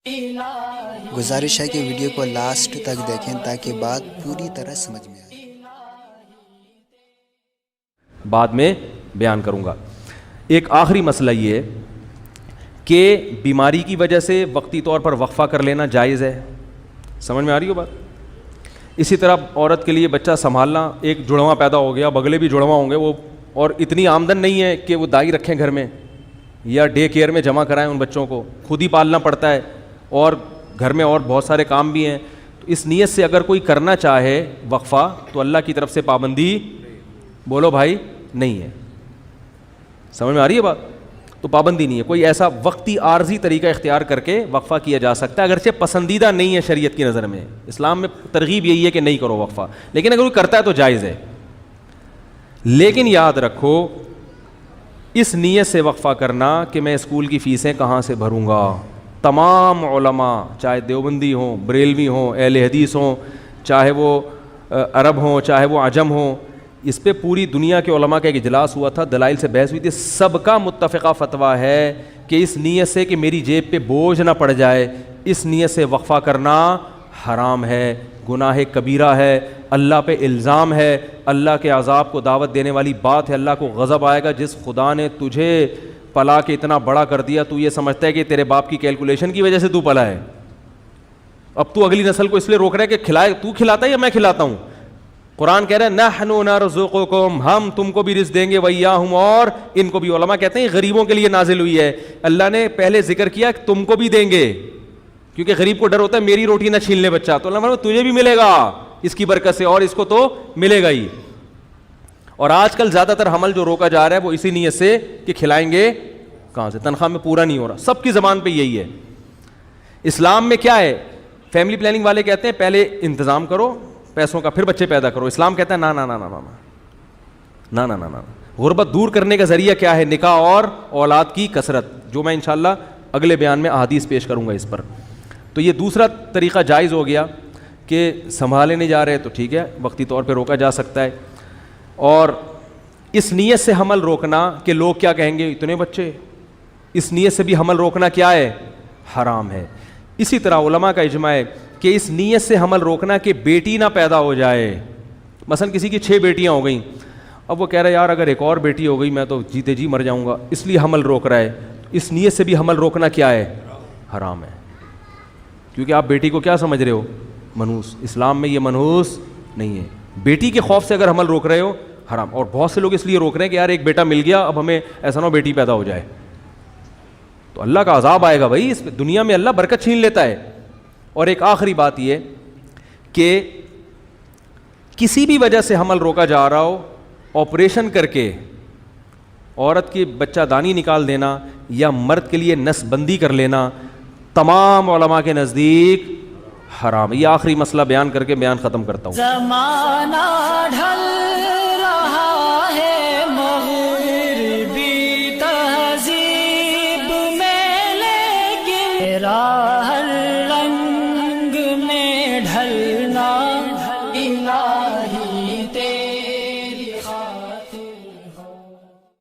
گزارش ہے کہ ویڈیو کو لاسٹ تک دیکھیں تاکہ بات پوری طرح سمجھ میں آئے۔ بعد میں بیان کروں گا۔ ایک آخری مسئلہ یہ ہے کہ بیماری کی وجہ سے وقتی طور پر وقفہ کر لینا جائز ہے۔ سمجھ میں آ رہی ہو بات؟ اسی طرح عورت کے لیے بچہ سنبھالنا، ایک جڑواں پیدا ہو گیا، بگلے بھی جڑواں ہوں گے وہ، اور اتنی آمدن نہیں ہے کہ وہ دائی رکھیں گھر میں یا ڈے کیئر میں جمع کرائیں ان بچوں کو، خود ہی پالنا پڑتا ہے، اور گھر میں اور بہت سارے کام بھی ہیں۔ تو اس نیت سے اگر کوئی کرنا چاہے وقفہ تو اللہ کی طرف سے پابندی بولو بھائی نہیں ہے۔ سمجھ میں آ رہی ہے بات؟ تو پابندی نہیں ہے، کوئی ایسا وقتی عارضی طریقہ اختیار کر کے وقفہ کیا جا سکتا ہے، اگرچہ پسندیدہ نہیں ہے شریعت کی نظر میں۔ اسلام میں ترغیب یہی ہے کہ نہیں کرو وقفہ، لیکن اگر کوئی کرتا ہے تو جائز ہے۔ لیکن یاد رکھو اس نیت سے وقفہ کرنا کہ میں اسکول کی فیسیں کہاں سے بھروں گا، تمام علماء چاہے دیوبندی ہوں، بریلوی ہوں، اہل حدیث ہوں، چاہے وہ عرب ہوں، چاہے وہ عجم ہوں، اس پہ پوری دنیا کے علماء کا ایک اجلاس ہوا تھا، دلائل سے بحث ہوئی تھی، سب کا متفقہ فتویٰ ہے کہ اس نیت سے کہ میری جیب پہ بوجھ نہ پڑ جائے، اس نیت سے وقفہ کرنا حرام ہے، گناہ کبیرہ ہے، اللہ پہ الزام ہے، اللہ کے عذاب کو دعوت دینے والی بات ہے، اللہ کو غضب آئے گا۔ جس خدا نے تجھے پلا کے اتنا بڑا کر دیا، تو یہ سمجھتا ہے کہ تیرے باپ کی کیلکولیشن کی وجہ سے تو پلا ہے، اب تو اگلی نسل کو اس لیے روک رہا ہے کہ کھلائے، تو کھلاتا ہے یا میں کھلاتا ہوں؟ قرآن کہہ رہا ہے نحن نرزقکم، ہم تم کو بھی رزق دیں گے، وإیاہم، اور ان کو بھی۔ علماء کہتے ہیں غریبوں کے لیے نازل ہوئی ہے، اللہ نے پہلے ذکر کیا کہ تم کو بھی دیں گے، کیونکہ غریب کو ڈر ہوتا ہے میری روٹی نہ چھین لے بچہ، تو اللہ فرماتا ہے تجھے بھی ملے گا اس کی برکت سے، اور اس کو تو ملے گا ہی۔ اور آج کل زیادہ تر حمل جو روکا جا رہا ہے وہ اسی نیت سے کہ کھلائیں گے کہاں سے، تنخواہ میں پورا نہیں ہو رہا، سب کی زبان پہ یہی ہے۔ اسلام میں کیا ہے؟ فیملی پلاننگ والے کہتے ہیں پہلے انتظام کرو پیسوں کا، پھر بچے پیدا کرو۔ اسلام کہتا ہے نا نا نا نا نا نا نا نا نا۔ غربت دور کرنے کا ذریعہ کیا ہے؟ نکاح اور اولاد کی کثرت، جو میں انشاءاللہ اگلے بیان میں احادیث پیش کروں گا اس پر۔ تو یہ دوسرا طریقہ جائز ہو گیا کہ سنبھالے نہیں جا رہے تو ٹھیک ہے، وقتی طور پہ روکا جا سکتا ہے۔ اور اس نیت سے حمل روکنا کہ لوگ کیا کہیں گے، اتنے بچے، اس نیت سے بھی حمل روکنا کیا ہے؟ حرام ہے۔ اسی طرح علماء کا اجماع ہے کہ اس نیت سے حمل روکنا کہ بیٹی نہ پیدا ہو جائے، مثلا کسی کی 6 بیٹیاں ہو گئیں، اب وہ کہہ رہا ہے یار اگر ایک اور بیٹی ہو گئی میں تو جیتے جی مر جاؤں گا، اس لیے حمل روک رہا ہے، اس نیت سے بھی حمل روکنا کیا ہے؟ حرام ہے، کیونکہ آپ بیٹی کو کیا سمجھ رہے ہو؟ منحوس۔ اسلام میں یہ منحوس نہیں ہے، بیٹی کے خوف سے اگر حمل روک رہے ہو حرام۔ اور بہت سے لوگ اس لیے روک رہے ہیں کہ یار ایک بیٹا مل گیا، اب ہمیں ایسا نہ ہو بیٹی پیدا ہو جائے تو اللہ کا عذاب آئے گا بھائی، اس دنیا میں اللہ برکت چھین لیتا ہے۔ اور ایک آخری بات یہ کہ کسی بھی وجہ سے حمل روکا جا رہا ہو، آپریشن کر کے عورت کی بچہ دانی نکال دینا یا مرد کے لیے نس بندی کر لینا، تمام علماء کے نزدیک حرام ہے۔ یہ آخری مسئلہ بیان کر کے بیان ختم کرتا ہوں۔ زمانہ ڈھل رہا ہے، مغربی تہذیب میں، لیکن ہر